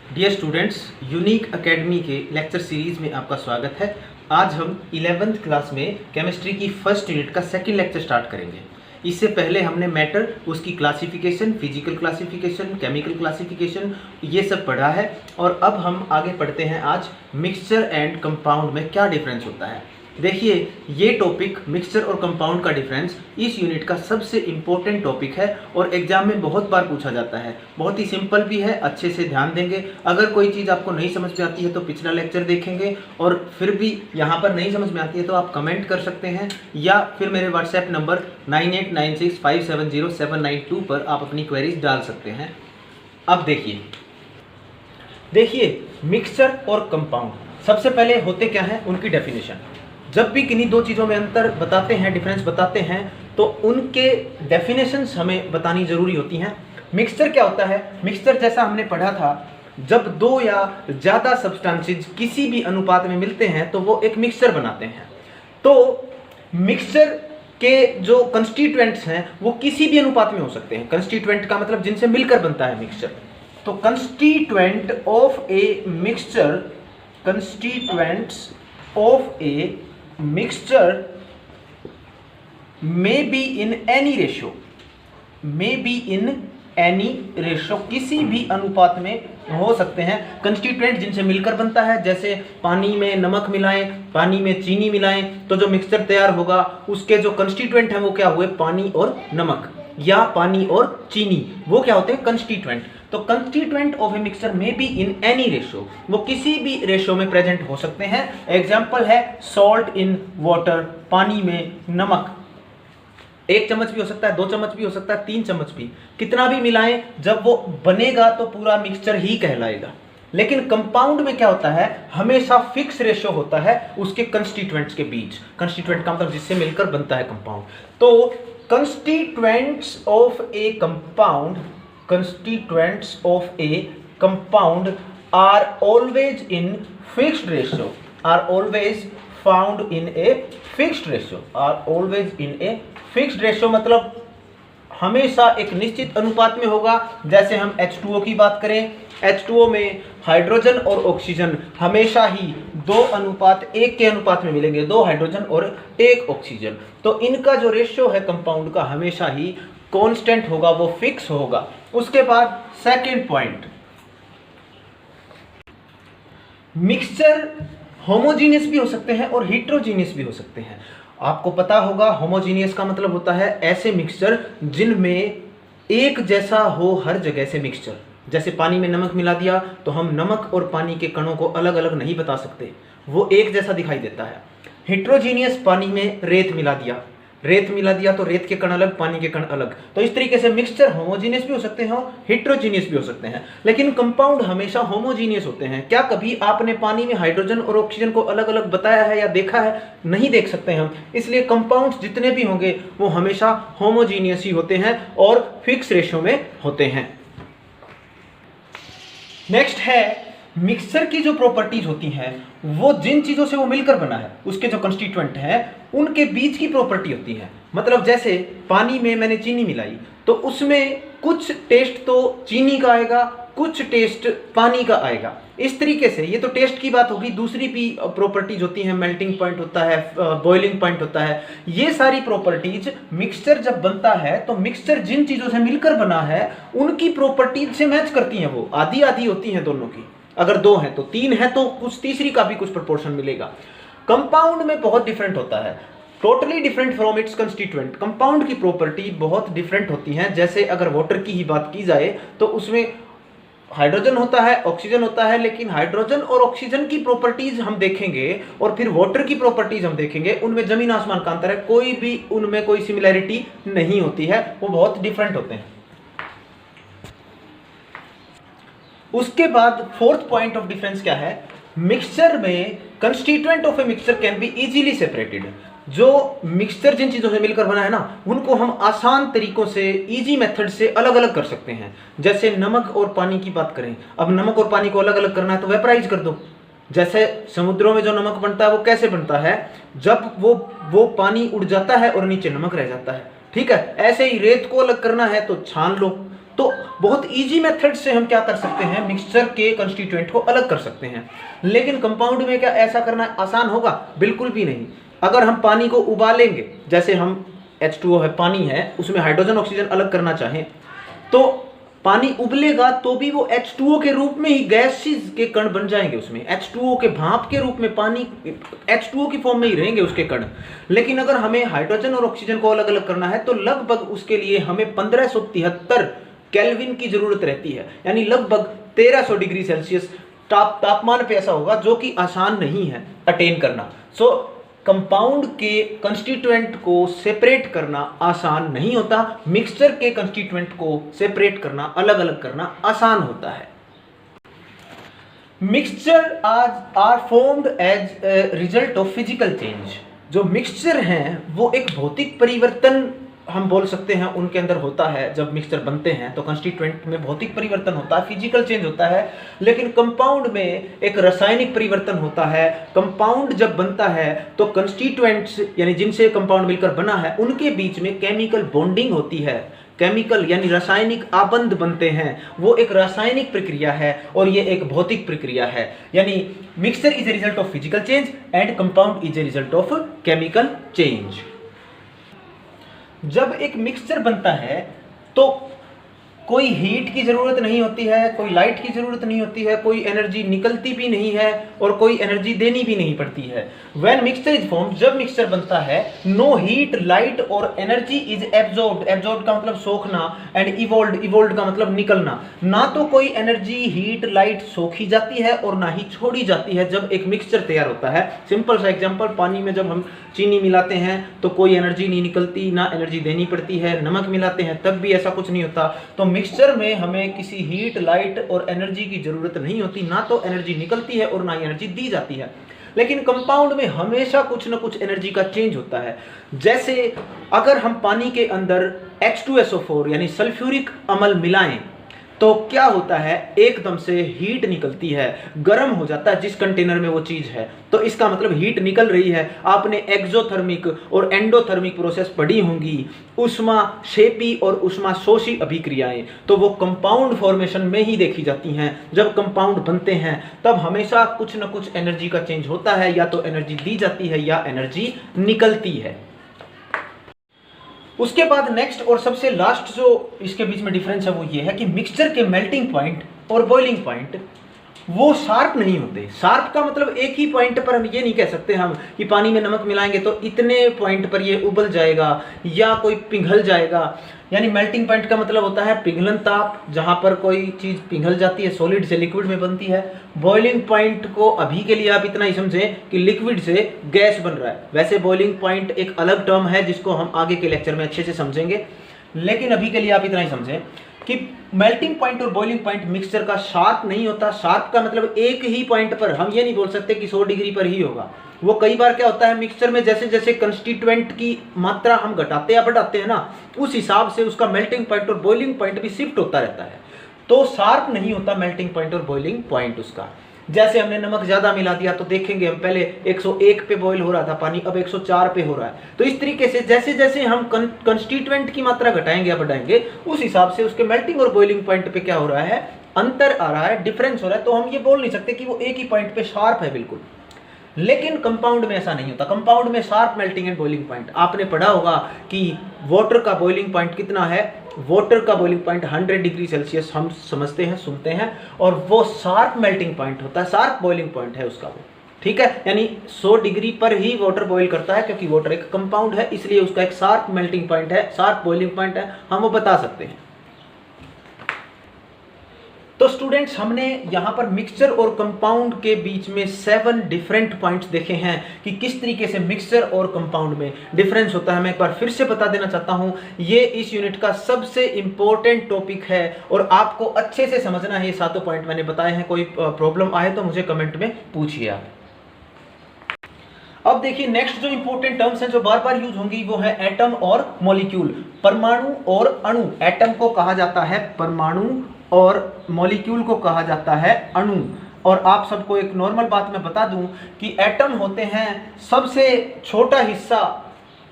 Dear students, unique academy के lecture series में आपका स्वागत है। आज हम 11th क्लास में केमिस्ट्री की फर्स्ट यूनिट का सेकंड लेक्चर स्टार्ट करेंगे। इससे पहले हमने मैटर, उसकी classification, physical classification, chemical classification ये सब पढ़ा है और अब हम आगे पढ़ते हैं आज मिक्सचर एंड कंपाउंड में क्या डिफरेंस होता है। देखिए, ये टॉपिक मिक्सचर और कंपाउंड का डिफरेंस इस यूनिट का सबसे इम्पोर्टेंट टॉपिक है और एग्जाम में बहुत बार पूछा जाता है। बहुत ही सिंपल भी है, अच्छे से ध्यान देंगे। अगर कोई चीज़ आपको नहीं समझ में आती है तो पिछला लेक्चर देखेंगे और फिर भी यहाँ पर नहीं समझ में आती है तो आप कमेंट कर सकते हैं या फिर मेरे व्हाट्सएप नंबर 9896570792 पर आप अपनी क्वेरीज डाल सकते हैं। अब देखिए मिक्सचर और कंपाउंड सबसे पहले होते क्या हैं, उनकी डेफिनेशन। जब भी किन्हीं दो चीज़ों में अंतर बताते हैं, डिफरेंस बताते हैं, तो उनके डेफिनेशंस हमें बतानी ज़रूरी होती हैं। मिक्सचर क्या होता है? मिक्सचर जैसा हमने पढ़ा था, जब दो या ज़्यादा सब्सटेंसेस किसी भी अनुपात में मिलते हैं तो वो एक मिक्सचर बनाते हैं। तो मिक्सचर के जो कंस्टिट्यूएंट्स हैं वो किसी भी अनुपात में हो सकते हैं। कंस्टिट्यूएंट का मतलब जिनसे मिलकर बनता है मिक्सचर। तो constituent of a mixture, constituents of A mixture may be in any ratio, may be in any ratio, किसी भी अनुपात में हो सकते हैं। कंस्टिट्यूएंट जिनसे मिलकर बनता है, जैसे पानी में नमक मिलाएं, पानी में चीनी मिलाएं तो जो मिक्सचर तैयार होगा उसके जो कंस्टिट्यूएंट हैं वो क्या हुए? पानी और नमक या पानी और चीनी, वो क्या होते हैं? कंस्टिट्यूएंट। तो कंस्टिट्यूएंट ऑफ ए मिक्सचर में बी इन एनी रेशो, वो किसी भी रेशो में प्रेजेंट हो सकते हैं। एग्जांपल है सॉल्ट इन वाटर, पानी में नमक। 1 चम्मच भी हो सकता है, 2 चम्मच भी हो सकता है, 3 चम्मच भी, कितना भी मिलाएं, जब वो बनेगा तो पूरा मिक्सचर ही कहलाएगा। लेकिन कंपाउंड में क्या होता है? हमेशा फिक्स रेशो होता है उसके कंस्टिट्यूएंट्स के बीच। कंस्टिट्यूएंट का मतलब जिससे मिलकर बनता है कंपाउंड। तो constituents of A compound, constituents of a compound are always in fixed ratio, are always found in a fixed ratio, are always in a fixed ratio मतलब हमेशा एक निश्चित अनुपात में होगा। जैसे हम H2O की बात करें, H2O में हाइड्रोजन और ऑक्सीजन हमेशा ही 2:1 के अनुपात में मिलेंगे, 2 हाइड्रोजन और 1 ऑक्सीजन। तो इनका जो रेशियो है कंपाउंड का हमेशा ही कांस्टेंट होगा, वो फिक्स होगा। उसके बाद सेकंड पॉइंट, मिक्सचर होमोजीनियस भी हो सकते हैं और हेटेरोजीनियस भी हो सकते हैं। आपको पता होगा होमोजीनियस का मतलब होता है ऐसे मिक्सचर जिनमें एक जैसा हो हर जगह से मिक्सचर। जैसे पानी में नमक मिला दिया तो हम नमक और पानी के कणों को अलग अलग नहीं बता सकते, वो एक जैसा दिखाई देता है। हेटेरोजीनियस, पानी में रेत मिला दिया तो रेत के कण अलग, पानी के कण अलग। तो इस तरीके से मिक्सचर होमोजीनियस भी हो सकते हैं, हेटेरोजीनियस भी हो सकते हैं। लेकिन कंपाउंड हमेशा होमोजीनियस होते हैं। क्या कभी आपने पानी में हाइड्रोजन और ऑक्सीजन को अलग अलग बताया है या देखा है? नहीं देख सकते हम। इसलिए कंपाउंड्स जितने भी होंगे वो हमेशा होमोजीनियस ही होते हैं और फिक्स रेशियो में होते हैं। नेक्स्ट है मिक्सचर की जो प्रॉपर्टीज होती हैं वो जिन चीज़ों से वो मिलकर बना है उसके जो कंस्टिट्यूएंट हैं उनके बीच की प्रॉपर्टी होती है। मतलब जैसे पानी में मैंने चीनी मिलाई तो उसमें कुछ टेस्ट तो चीनी का आएगा, कुछ टेस्ट पानी का आएगा। इस तरीके से ये तो टेस्ट की बात होगी। दूसरी भी प्रॉपर्टीज होती हैं, मेल्टिंग पॉइंट होता है, बॉइलिंग पॉइंट होता है। ये सारी प्रॉपर्टीज मिक्सचर जब बनता है तो मिक्सचर जिन चीज़ों से मिलकर बना है उनकी प्रॉपर्टीज से मैच करती हैं। वो आधी आधी होती हैं दोनों की। अगर 2 हैं तो 3 है तो कुछ तीसरी का भी कुछ प्रोपोर्शन मिलेगा। कंपाउंड में बहुत डिफरेंट होता है, totally different from its constituent. Compound की प्रॉपर्टी बहुत डिफरेंट होती हैं। जैसे अगर वाटर की ही बात की जाए तो उसमें हाइड्रोजन होता है, ऑक्सीजन होता है, लेकिन हाइड्रोजन और ऑक्सीजन की प्रॉपर्टीज हम देखेंगे और फिर वाटर की प्रॉपर्टीज हम देखेंगे, उनमें जमीन आसमान का अंतर है। कोई भी उनमें कोई सिमिलैरिटी नहीं होती है, वो बहुत डिफरेंट होते हैं। उसके बाद फोर्थ पॉइंट ऑफ डिफरेंस क्या है? मिक्सचर में constituent of a mixture can be easily separated. जो मिक्सचर जिन चीज़ों से मिलकर बना है ना उनको हम आसान तरीकों से, इजी मेथड से अलग अलग कर सकते हैं। जैसे नमक और पानी की बात करें, अब नमक और पानी को अलग अलग करना है तो वेपराइज कर दो। जैसे समुद्रों में जो नमक बनता है वो कैसे बनता है? जब वो पानी उड़ जाता है और नीचे नमक रह जाता है। ठीक है, ऐसे ही रेत को अलग करना है तो छान लो, तो बहुत इजी मेथड से हम क्या कर सकते हैं, मिक्सचर के कंस्टिट्यूएंट को अलग कर सकते हैं। लेकिन कंपाउंड में क्या ऐसा करना आसान होगा? बिल्कुल भी नहीं। अगर हम पानी को उबालेंगे, जैसे हम H2O है, पानी है, उसमें हाइड्रोजन ऑक्सीजन अलग करना चाहें, तो पानी उबलेगा तो भी वो H2O के रूप में ही गैसेस के कण बन जाएंगे, उसमें H2O के भाप के रूप में पानी H2O की फॉर्म में ही रहेंगे उसके कण। लेकिन अगर हमें हाइड्रोजन और ऑक्सीजन को अलग अलग करना है तो लगभग उसके लिए हमें 1573 केल्विन की जरूरत रहती है, यानी लगभग 1300 डिग्री सेल्सियस तापमान पे ऐसा होगा, जो कि आसान नहीं है अटेन करना। सो कंपाउंड के कंस्टिट्यूएंट को सेपरेट करना आसान नहीं होता, मिक्सचर के कंस्टिट्यूएंट को सेपरेट करना, अलग अलग करना आसान होता है। Mixture are formed as result of physical change. जो मिक्सचर हैं वो एक भौतिक परिवर्तन हम बोल सकते हैं उनके अंदर होता है। जब मिक्सचर बनते हैं तो कंस्टिट्यूएंट में भौतिक परिवर्तन होता है, फिजिकल चेंज होता है। लेकिन कंपाउंड में एक रासायनिक परिवर्तन होता है। कंपाउंड जब बनता है तो कंस्टिट्यूएंट्स यानी जिनसे कंपाउंड मिलकर बना है उनके बीच में केमिकल बॉन्डिंग होती है, केमिकल यानी रासायनिक आबंध बनते हैं। वो एक रासायनिक प्रक्रिया है और ये एक भौतिक प्रक्रिया है। यानी mixture is a result of physical change and compound is a result of chemical change. जब एक मिक्सचर बनता है तो कोई हीट की ज़रूरत नहीं होती है, कोई लाइट की ज़रूरत नहीं होती है, कोई एनर्जी निकलती भी नहीं है और कोई एनर्जी देनी भी नहीं पड़ती है। व्हेन मिक्सचर इज फॉर्म्ड, जब मिक्सचर बनता है, नो हीट, लाइट और एनर्जी इज एब्जॉर्ब्ड। एब्जॉर्ब्ड का मतलब सोखना एंड इवोल्व्ड, इवोल्व्ड का मतलब निकलना। ना तो कोई एनर्जी, हीट, लाइट सोखी जाती है और ना ही छोड़ी जाती है जब एक मिक्सचर तैयार होता है। सिंपल सा एग्जाम्पल, पानी में जब हम चीनी मिलाते हैं तो कोई एनर्जी नहीं निकलती, ना एनर्जी देनी पड़ती है। नमक मिलाते हैं तब भी ऐसा कुछ नहीं होता। तो मिक्सचर में हमें किसी हीट, लाइट और एनर्जी की जरूरत नहीं होती, ना तो एनर्जी निकलती है और ना ही एनर्जी दी जाती है। लेकिन कंपाउंड में हमेशा कुछ ना कुछ एनर्जी का चेंज होता है। जैसे अगर हम पानी के अंदर H2SO4 यानी सल्फ्यूरिक अम्ल मिलाएं तो क्या होता है, एकदम से हीट निकलती है, गर्म हो जाता है जिस कंटेनर में वो चीज है। तो इसका मतलब हीट निकल रही है। आपने एक्सोथर्मिक और एंडोथर्मिक प्रोसेस पढ़ी होंगी, ऊष्माक्षेपी और ऊष्माशोषी अभिक्रियाएं, तो वो कंपाउंड फॉर्मेशन में ही देखी जाती हैं। जब कंपाउंड बनते हैं तब हमेशा कुछ न कुछ एनर्जी का चेंज होता है, या तो एनर्जी दी जाती है या एनर्जी निकलती है। उसके बाद नेक्स्ट और सबसे लास्ट जो इसके बीच में डिफरेंस है वो ये है कि मिक्सचर के मेल्टिंग पॉइंट और बॉइलिंग पॉइंट वो शार्प नहीं होते। शार्प का मतलब एक ही पॉइंट पर हम ये नहीं कह सकते हम कि पानी में नमक मिलाएंगे तो इतने पॉइंट पर ये उबल जाएगा या कोई पिघल जाएगा। यानी मेल्टिंग पॉइंट का मतलब होता है पिघलन ताप, जहां पर कोई चीज पिघल जाती है, सॉलिड से लिक्विड में बनती है। बॉइलिंग पॉइंट को अभी के लिए आप इतना ही समझें कि लिक्विड से गैस बन रहा है। वैसे बॉइलिंग पॉइंट एक अलग टर्म है जिसको हम आगे के लेक्चर में अच्छे से समझेंगे, लेकिन अभी के लिए आप इतना ही समझें कि मेल्टिंग पॉइंट और बॉइलिंग पॉइंट मिक्सचर का शार्प नहीं होता। शार्प का मतलब एक ही पॉइंट पर, हम ये नहीं बोल सकते कि 100 डिग्री पर ही होगा। वो कई बार क्या होता है, मिक्सचर में जैसे जैसे कंस्टिट्यूएंट की मात्रा हम घटाते या बढ़ाते हैं ना, उस हिसाब से उसका मेल्टिंग पॉइंट और बॉइलिंग पॉइंट भी शिफ्ट होता रहता है। तो शार्प नहीं होता मेल्टिंग पॉइंट और बॉइलिंग पॉइंट उसका। जैसे हमने नमक ज्यादा मिला दिया तो देखेंगे हम पहले 101 पे बॉईल हो रहा था पानी, अब 104 पे हो रहा है। तो इस तरीके से जैसे जैसे हम कंस्टिट्यूएंट की मात्रा घटाएंगे या बढ़ाएंगे, उस हिसाब से उसके मेल्टिंग और बॉइलिंग पॉइंट पे क्या हो रहा है, अंतर आ रहा है, डिफरेंस हो रहा है। तो हम ये बोल नहीं सकते कि वो एक ही पॉइंट पे शार्प है बिल्कुल। लेकिन कंपाउंड में ऐसा नहीं होता। कंपाउंड में sharp melting and boiling point, आपने पढ़ा होगा कि वाटर का बॉइलिंग पॉइंट कितना है, वाटर का बॉइलिंग पॉइंट 100 डिग्री सेल्सियस हम समझते हैं, सुनते हैं, और वो शार्प मेल्टिंग पॉइंट होता है, शार्प बॉइलिंग पॉइंट है उसका वो। ठीक है, यानी 100 डिग्री पर ही वाटर बॉईल करता है, क्योंकि वाटर एक कंपाउंड है, इसलिए उसका एक शार्प मेल्टिंग पॉइंट है, शार्प बॉइलिंग पॉइंट है, हम वो बता सकते हैं। तो स्टूडेंट्स, हमने यहाँ पर मिक्सचर और कंपाउंड के बीच में 7 डिफरेंट पॉइंट्स देखे हैं कि किस तरीके से मिक्सचर और कंपाउंड में डिफरेंस होता है। मैं एक बार फिर से बता देना चाहता हूँ, ये इस यूनिट का सबसे इंपॉर्टेंट टॉपिक है और आपको अच्छे से समझना है। ये 7 पॉइंट मैंने बताए हैं। कोई प्रॉब्लम आए तो मुझे कमेंट में पूछिए आप। अब देखिए, नेक्स्ट जो इंपॉर्टेंट टर्म्स हैं जो बार बार यूज होंगी वो है एटम और मॉलिक्यूल। परमाणु और अणु। एटम को कहा जाता है परमाणु और मॉलिक्यूल को कहा जाता है अणु। और आप सबको एक नॉर्मल बात मैं बता दूं कि एटम होते हैं सबसे छोटा हिस्सा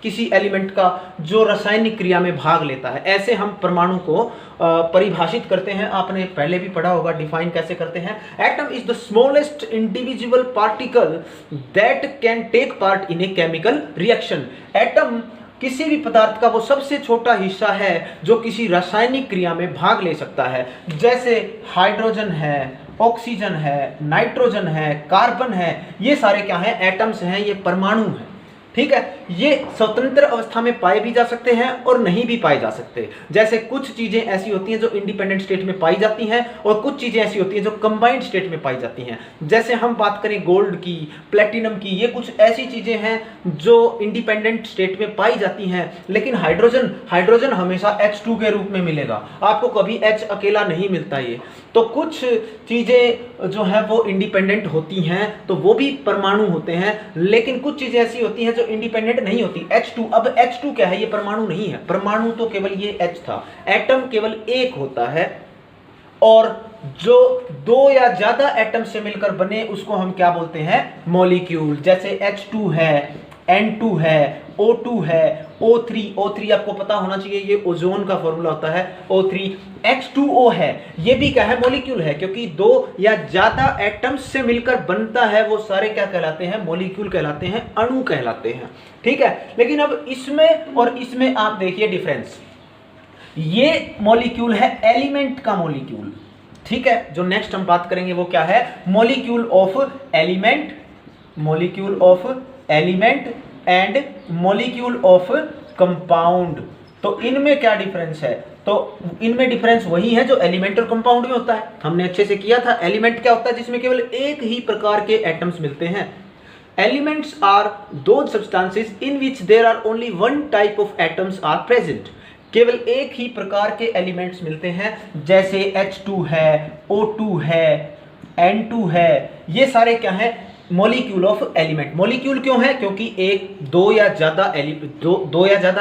किसी एलिमेंट का जो रासायनिक क्रिया में भाग लेता है। ऐसे हम परमाणु को परिभाषित करते हैं। आपने पहले भी पढ़ा होगा डिफाइन कैसे करते हैं। Atom is the smallest individual particle that can take part in a chemical reaction. Atom किसी भी पदार्थ का वो सबसे छोटा हिस्सा है जो किसी रासायनिक क्रिया में भाग ले सकता है। जैसे हाइड्रोजन है, ऑक्सीजन है, नाइट्रोजन है, कार्बन है, ये सारे क्या हैं? एटम्स हैं, ये परमाणु हैं। ठीक है, ये स्वतंत्र अवस्था में पाए भी जा सकते हैं और नहीं भी पाए जा सकते। जैसे कुछ चीजें ऐसी होती हैं जो इंडिपेंडेंट स्टेट में पाई जाती हैं और कुछ चीजें ऐसी होती हैं जो कंबाइंड स्टेट में पाई जाती हैं। जैसे हम बात करें गोल्ड की, प्लेटिनम की, ये कुछ ऐसी चीजें हैं जो इंडिपेंडेंट स्टेट में पाई जाती हैं। लेकिन हाइड्रोजन हमेशा H2 के रूप में मिलेगा, आपको कभी H अकेला नहीं मिलता। ये तो कुछ चीजें जो है वो इंडिपेंडेंट होती हैं, तो वो भी परमाणु होते हैं। लेकिन कुछ चीजें ऐसी होती हैं जो इंडिपेंडेंट नहीं होती। H2, अब H2 क्या है? ये परमाणु नहीं है। परमाणु तो केवल ये H था, एटम केवल एक होता है, और जो दो या ज्यादा एटम से मिलकर बने उसको हम क्या बोलते हैं? मॉलिक्यूल। जैसे H2 है, N2 है, O2 है, O3 आपको पता होना चाहिए, ये ओजोन का फॉर्मूला होता है O3। H2O है, ये भी क्या है? मॉलिक्यूल है, क्योंकि दो या ज्यादा एटम्स से मिलकर बनता है, वो सारे क्या कहलाते हैं? मॉलिक्यूल कहलाते हैं, अणु कहलाते हैं। ठीक है, लेकिन अब इसमें और इसमें आप देखिए डिफरेंस। ये मॉलिक्यूल है एलिमेंट का मॉलिक्यूल। ठीक है, जो नेक्स्ट हम बात करेंगे वो क्या है? Molecule of element, molecule of element and molecule of compound. तो इनमें क्या डिफरेंस है? तो इनमें डिफरेंस वही है जो एलिमेंट और कंपाउंड में होता है। हमने अच्छे से किया था। एलिमेंट क्या होता है? जिसमें केवल एक ही प्रकार के एटम्स मिलते हैं। Elements are those substances in which there are only one type of atoms are present. केवल एक ही प्रकार के एलिमेंट्स मिलते हैं, जैसे H2 है, O2 है, N2 है, ये सारे क्या हैं? Molecule of element. मॉलिक्यूल क्यों है? क्योंकि दो या ज्यादा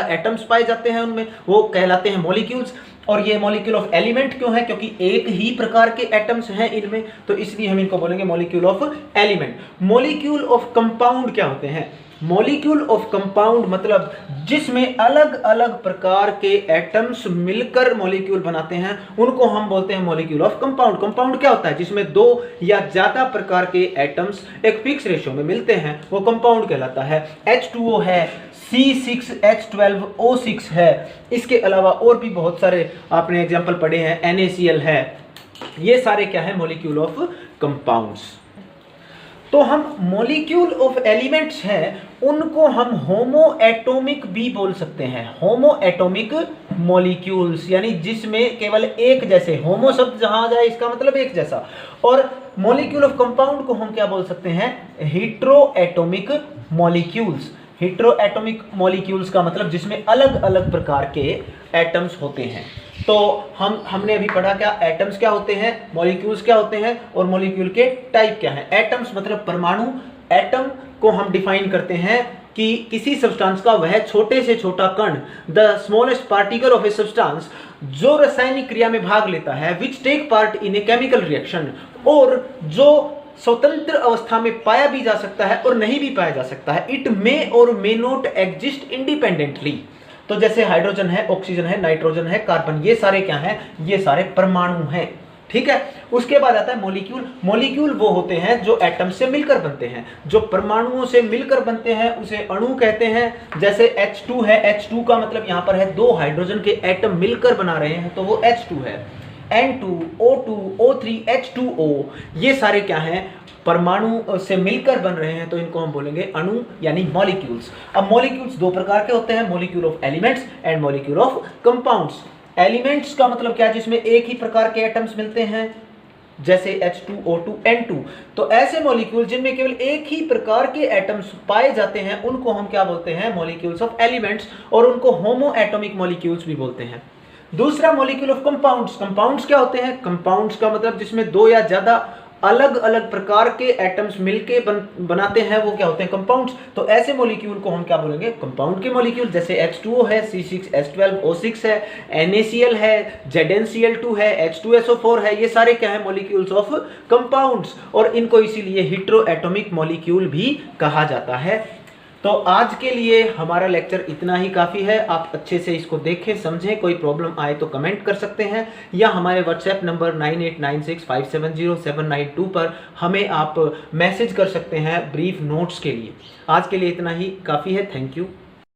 एटम्स पाए जाते हैं उनमें, वो कहलाते हैं मॉलिक्यूल्स। और ये मॉलिक्यूल ऑफ एलिमेंट क्यों है? क्योंकि एक ही प्रकार के एटम्स हैं इनमें, तो इसलिए हम इनको बोलेंगे molecule of element. Molecule of compound क्या होते हैं? मॉलिक्यूल ऑफ कंपाउंड मतलब जिसमें अलग अलग प्रकार के एटम्स मिलकर मॉलिक्यूल बनाते हैं, उनको हम बोलते हैं मॉलिक्यूल ऑफ कंपाउंड। कंपाउंड क्या होता है? जिसमें दो या ज्यादा प्रकार के एटम्स एक फिक्स रेशियो में मिलते हैं, वो कंपाउंड कहलाता है। H2O है, C6H12O6 है, इसके अलावा और भी बहुत सारे आपने एग्जाम्पल पढ़े हैं, NaCl है। ये सारे क्या है? Molecule of compounds. तो हम मॉलिक्यूल ऑफ एलिमेंट्स हैं, उनको हम होमो एटॉमिक भी बोल सकते हैं। होमो एटॉमिक मॉलिक्यूल्स, यानी जिसमें केवल एक जैसे, होमो शब्द जहां आ जाए इसका मतलब एक जैसा। और मॉलिक्यूल ऑफ कंपाउंड को हम क्या बोल सकते हैं? Hetero atomic molecules. Hetero atomic molecules का मतलब जिसमें अलग अलग प्रकार के एटम्स होते हैं। तो हमने अभी पढ़ा क्या? एटम्स क्या होते हैं, मॉलिक्यूल्स क्या होते हैं, और मॉलिक्यूल के टाइप क्या हैं। एटम्स मतलब परमाणु। एटम को हम डिफाइन करते हैं कि किसी सब्सटेंस का वह छोटे से छोटा कण, the smallest particle of a substance, जो रासायनिक क्रिया में भाग लेता है, which take part in a chemical reaction, और जो स्वतंत्र अवस्था में पाया भी जा सकता है और नहीं भी पाया जा सकता है। इट मे और मे नॉट एग्जिस्ट इंडिपेंडेंटली। तो जैसे हाइड्रोजन है, ऑक्सीजन है, नाइट्रोजन है, कार्बन, ये सारे क्या हैं? ये सारे परमाणु हैं। ठीक है, उसके बाद आता है मॉलिक्यूल। मॉलिक्यूल वो होते हैं जो एटम से मिलकर बनते हैं। जो परमाणुओं से मिलकर बनते हैं उसे अणु कहते हैं। जैसे H2 है, H2 का मतलब यहाँ पर है दो हाइड्रोजन के एटम मिलकर बना रहे हैं, तो वो H2 है। N2, O2, O3, H2O, ये सारे क्या हैं? परमाणु से मिलकर बन रहे हैं, तो इनको हम बोलेंगे अणु यानी मॉलिक्यूल्स। अब मॉलिक्यूल्स दो प्रकार के होते हैं, molecule of elements and molecule of compounds. Elements का मतलब क्या है? जिसमें एक ही प्रकार के एटम्स मिलते हैं, जैसे H2, O2, N2। तो ऐसे मॉलिक्यूल जिनमें केवल एक ही प्रकार के एटम्स पाए जाते हैं, उनको हम क्या बोलते हैं? मॉलिक्यूल्स ऑफ एलिमेंट्स, और उनको होमो एटॉमिक मॉलिक्यूल्स भी बोलते हैं। दूसरा मॉलिक्यूल ऑफ कंपाउंड्स। कंपाउंड्स क्या होते हैं? कंपाउंड्स का मतलब जिसमें दो या ज्यादा अलग अलग प्रकार के एटम्स मिलके बनाते हैं, वो क्या होते हैं? कंपाउंड्स। तो ऐसे मॉलिक्यूल को हम क्या बोलेंगे? कंपाउंड के मॉलिक्यूल। जैसे H2O है, C6H12O6 है, NaCl है, ZnCl2 है, H2SO4 है, ये सारे क्या है? मॉलिक्यूल्स ऑफ कंपाउंड्स, और इनको इसीलिए हेटेरो एटॉमिक मॉलिक्यूल भी कहा जाता है। तो आज के लिए हमारा लेक्चर इतना ही काफ़ी है। आप अच्छे से इसको देखें, समझें। कोई प्रॉब्लम आए तो कमेंट कर सकते हैं या हमारे व्हाट्सएप नंबर 9896570792 पर हमें आप मैसेज कर सकते हैं ब्रीफ नोट्स के लिए। आज के लिए इतना ही काफ़ी है। Thank you.